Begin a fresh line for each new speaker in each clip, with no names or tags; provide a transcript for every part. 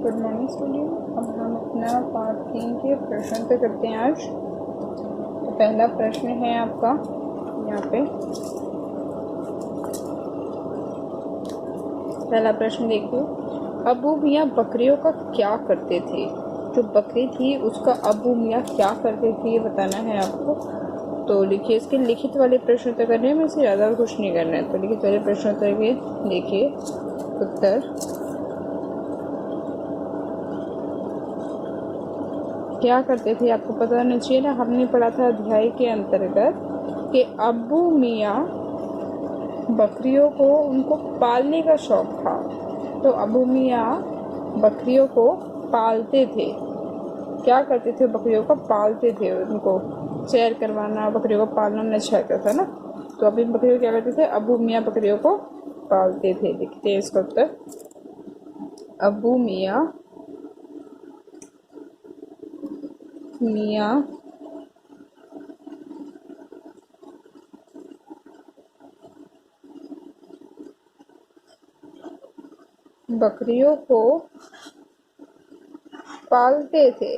Good morning student. अब हम अपना पार्ट 3 के प्रश्न पे करते हैं आज। तो पहला प्रश्न है आपका यहाँ पे। पहला प्रश्न देखो, अबू मियाँ बकरियों का क्या करते थे। जो बकरी थी उसका अबू मियाँ क्या करते थे ये बताना है आपको। तो लिखिए, इसके लिखित वाले प्रश्न उत्तर करने में से ज़्यादा कुछ नहीं करना है। तो लिखित वाले प्रश्न उत्तर के देखिए उत्तर क्या करते थे आपको पता होना चाहिए ना। हमने पढ़ा था अध्याय के अंतर्गत कि अबू मियाँ बकरियों को उनको पालने का शौक था। तो अबू मियाँ बकरियों को पालते थे। क्या करते थे, बकरियों को पालते थे। उनको सैर करवाना, बकरियों को पालना अच्छा लगता था ना। तो अभी बकरियों क्या करते थे, अबू मियाँ बकरियों को पालते थे। देखते हैं इसका उत्तर। अबू मियाँ बकरियों को पालते थे।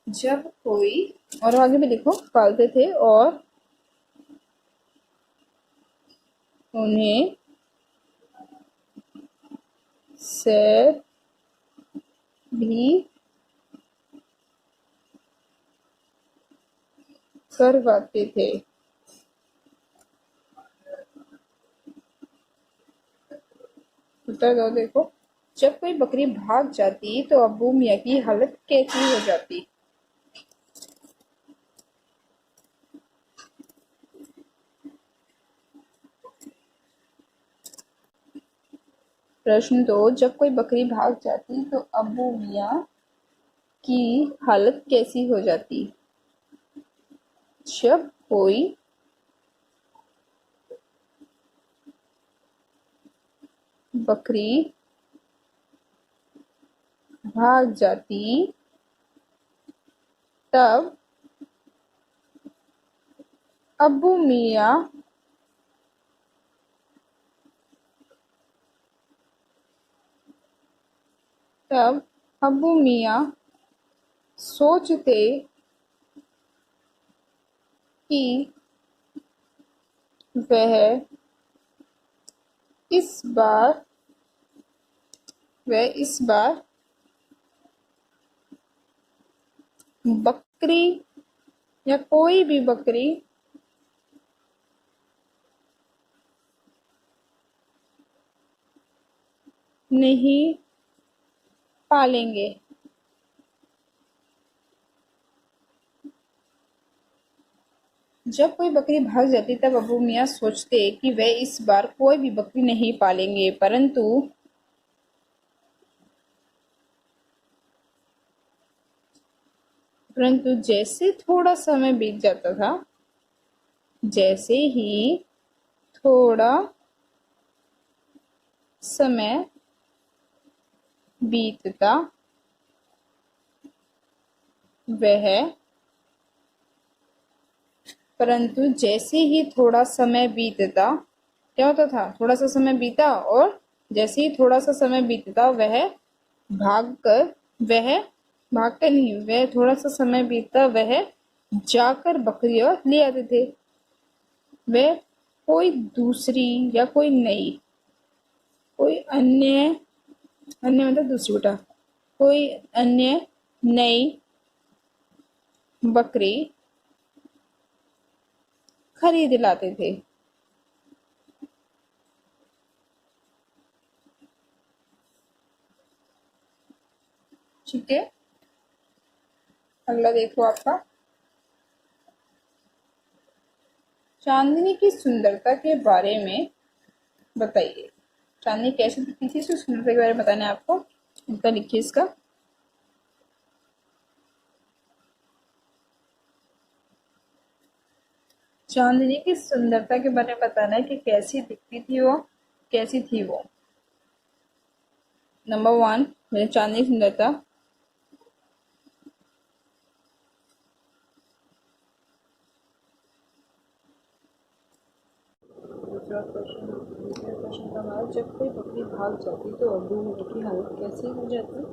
जब कोई, और आगे भी लिखो, पालते थे और उन्हें सैर भी करवाते थे। उत्तर दो देखो, जब कोई बकरी भाग जाती तो अबू मियाँ की हालत कैसी हो जाती। प्रश्न 2, जब कोई बकरी भाग जाती तो अबू मियाँ की हालत कैसी हो जाती। जब कोई बकरी भाग जाती तब अबू मियाँ सोचते कि वह इस बार बकरी या कोई भी बकरी नहीं पालेंगे। जब कोई बकरी भाग जाती तब अबू मियाँ सोचते कि वे इस बार कोई भी बकरी नहीं पालेंगे, परंतु जैसे थोड़ा समय बीत जाता था, जैसे ही थोड़ा समय बीतता वह परंतु जैसे ही थोड़ा समय बीतता, क्या होता था, थोड़ा सा समय बीता और जैसे ही थोड़ा सा समय बीतता भागकर भागकर नहीं, वह थोड़ा सा समय बीतता वह जाकर बकरियां ले आते थे। वह कोई दूसरी या कोई नई, कोई अन्य, अन्य मतलब दूसरी बेटा, कोई अन्य नई बकरी खरीद लाते थे। ठीक है, अगला देखो आपका, चांदनी की सुंदरता के बारे में बताइए। चांदनी कैसे दिखती थी, इसकी सुंदरता के बारे में बताना है आपको। उत्तर लिखिए इसका। चांदनी की सुंदरता के बारे में बताना है कि कैसी दिखती थी वो, कैसी थी वो। नंबर 1, चांदनी की सुंदरता। दूसरा क्वेश्चन था हमारा, जब कोई बकरी भाग जाती तो अब्बू मियाँ की हालत कैसी हो जाती?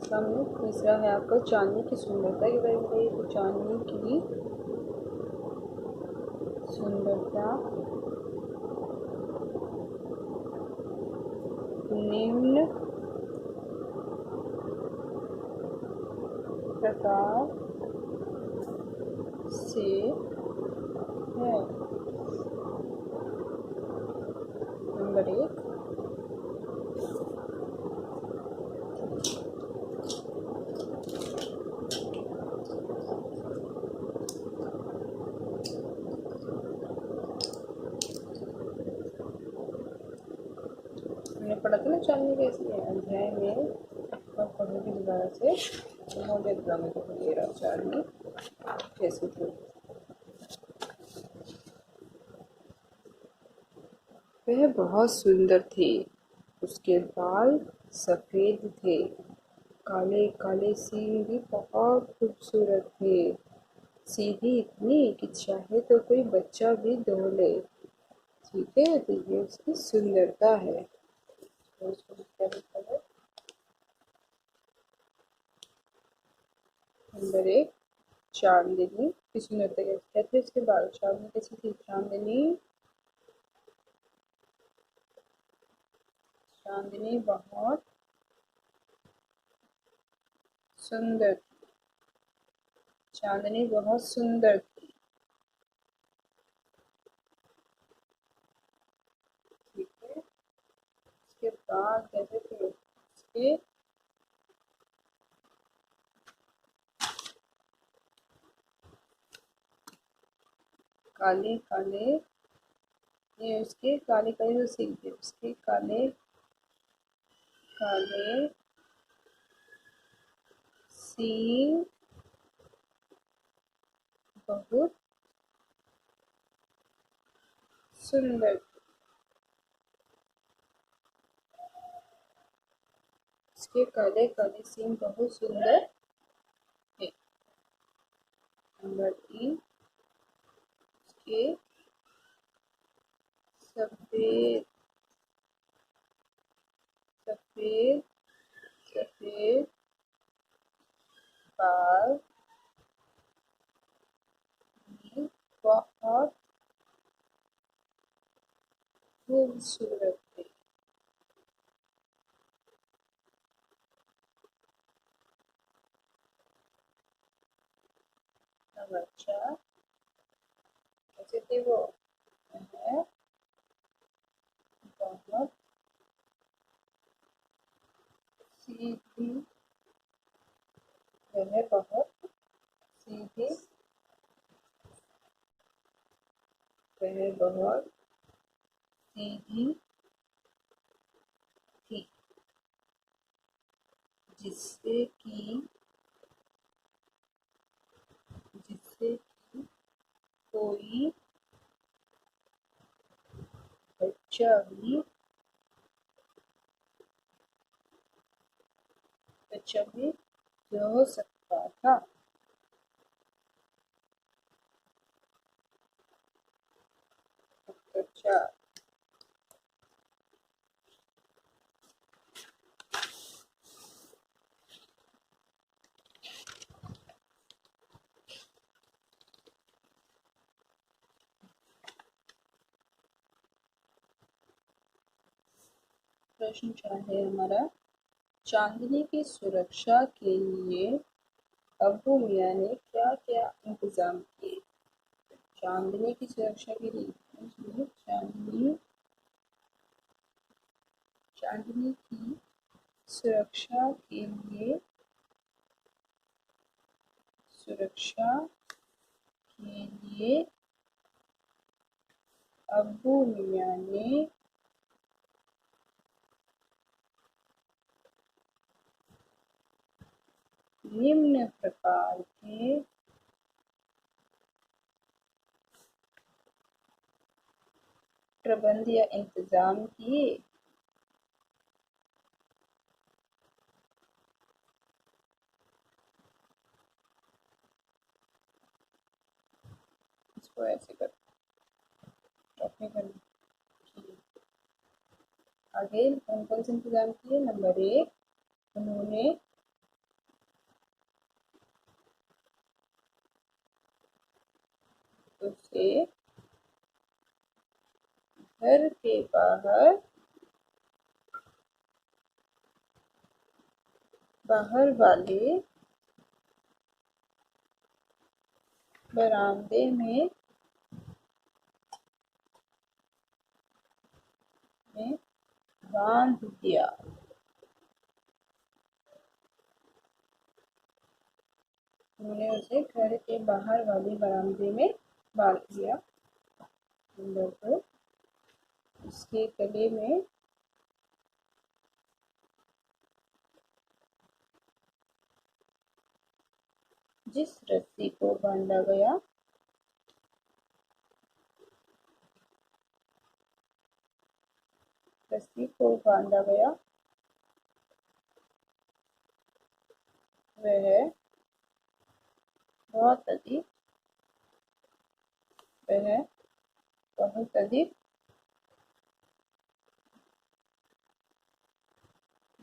सामने तीसरा है आपका चांदनी की सुंदरता के बारे में बताइए। तो चांदनी की सुंदरता निम्न प्रकार से है। नंबर 1, हमने पढ़ा था ना चांदनी कैसी है अध्याय में, और पढ़ोगे दोबारा से तो हो जाएगा में तो मेरा चांदनी कैसी थी। वह बहुत सुंदर थी, उसके बाल सफेद थे, काले काले सींग भी बहुत खूबसूरत थे, सीधी इतनी कि चाहे तो कोई बच्चा भी धो ले। ठीक है, तो ये उसकी सुंदरता है। तो उसको क्या लिखा है? नंबर 1, चांदनी की सुंदरता कैसी कहते हैं उसके बाल। चांदनी कैसी थी? चांदनी बहुत सुंदर, चांदनी बहुत सुंदर थी। ठीक है, उसके बाल कैसे थे? उसके काले काले, ये उसके काले काले जो सींग थे, उसके काले काले सींग बहुत सुंदर, उसके काले काले सींग बहुत सुंदर थे। नंबर 3, उसके सफेद सफेद सफेद बाल भी बहुत खूबसूरत थे। नंबर 4, कैसे थे वो? वह बहुत सीधी, वह बहुत सीधी, वह बहुत सीधी थी, जिससे कि कोई बच्चा भी हो सकता था। अच्छा, प्रश्न 4 है हमारा, चांदनी की सुरक्षा के लिए अब्बू मियाँ ने क्या क्या इंतजाम किए? चांदनी की सुरक्षा के लिए चांदनी की सुरक्षा के लिए अब्बू मियाँ ने निम्न प्रकार के प्रबंध या इंतजाम किए। इसको ऐसे कर, अपने घर में। आगे कौन कौन से इंतजाम किए? नंबर 1, उन्होंने उसे घर के बाहर वाले बरामदे में बांध दिया। उन्होंने उसे घर के बाहर वाले बरामदे में बांध दिया। नंबर 2, उसके गले में जिस रस्सी को बांधा गया वह बहुत अधिक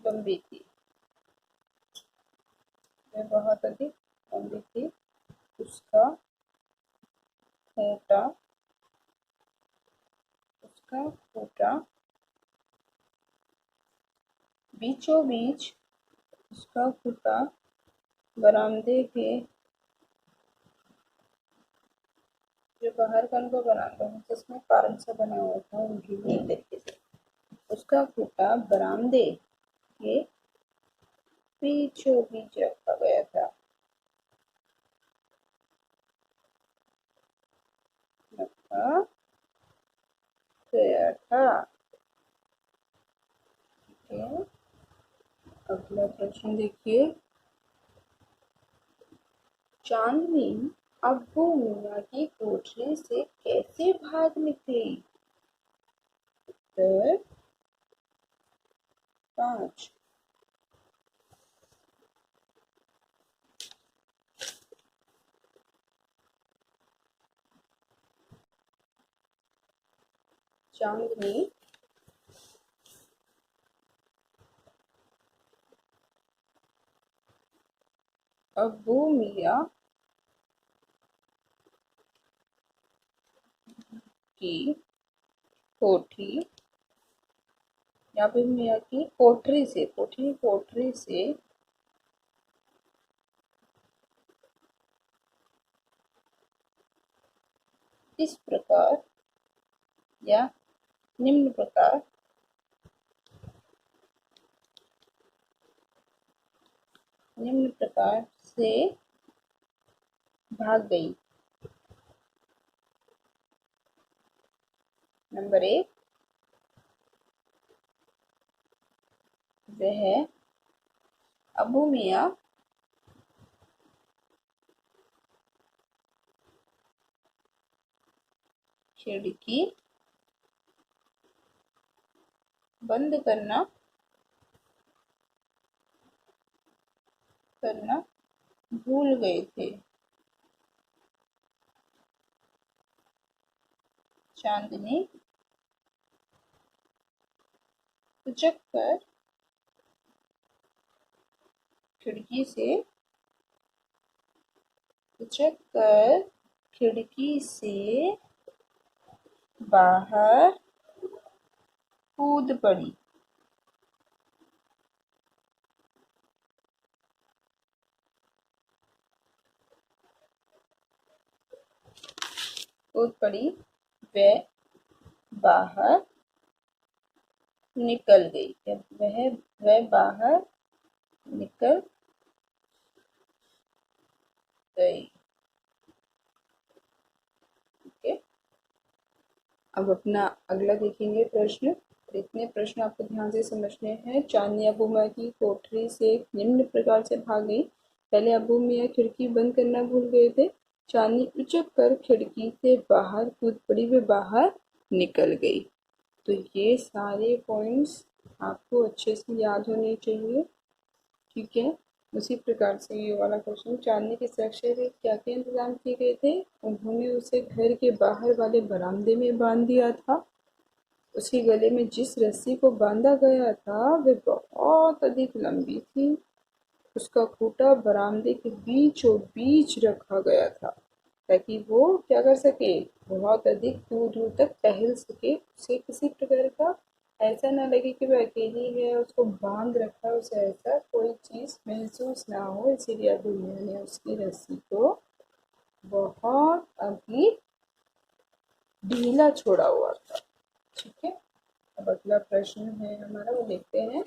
गंभीर थी। उसका खूंटा बीचों बीच बरामदे के जो बाहर का उनका बरामदा है जिसमें कारण सा बना हुआ था उनके लिए तरीके से, उसका खूंटा बरामदे के बीचों बीच रखा गया था। अगला प्रश्न देखिए। चांदनी अब्बू मियाँ की कोठरी से कैसे भाग निकली? उत्तर 5। चांदनी अब्बू मियाँ की कोठरी या फिर मियाँ की कोठरी से इस प्रकार या निम्न प्रकार से भाग गई। नंबर 1, वह अब्बू मियाँ खिड़की बंद करना भूल गए थे। चांदनी उचक कर खिड़की से बाहर कूद पड़ी। वह बाहर निकल गई। वह बाहर निकल गई। ठीक है, अब अपना अगला देखेंगे प्रश्न। इतने प्रश्न आपको ध्यान से समझने हैं। चांदनी अब्बू मियाँ की कोठरी से निम्न प्रकार से भाग गई। पहले अब्बू मियाँ खिड़की बंद करना भूल गए थे। चांदनी उचक कर खिड़की से बाहर कूद पड़ी, वे बाहर निकल गई। तो ये सारे पॉइंट्स आपको अच्छे से याद होने चाहिए। ठीक है, उसी प्रकार से ये वाला क्वेश्चन, चांदनी की सुरक्षा के क्या क्या इंतजाम किए गए थे? उन्होंने उसे घर के बाहर वाले बरामदे में बांध दिया था। उसके गले में जिस रस्सी को बांधा गया था वह बहुत अधिक लंबी थी। उसका खूंटा बरामदे के बीचों बीच रखा गया था ताकि वो क्या कर सके, बहुत अधिक दूर दूर तक टहल सके। उसे किसी प्रकार का ऐसा ना लगे कि वह अकेली है, उसको बांध रखा है, उसे ऐसा कोई चीज महसूस ना हो, इसीलिए अबू मियाँ ने उसकी रस्सी को बहुत अधिक ढीला छोड़ा हुआ था। ठीक है, अब अगला प्रश्न है हमारा, वो देखते हैं।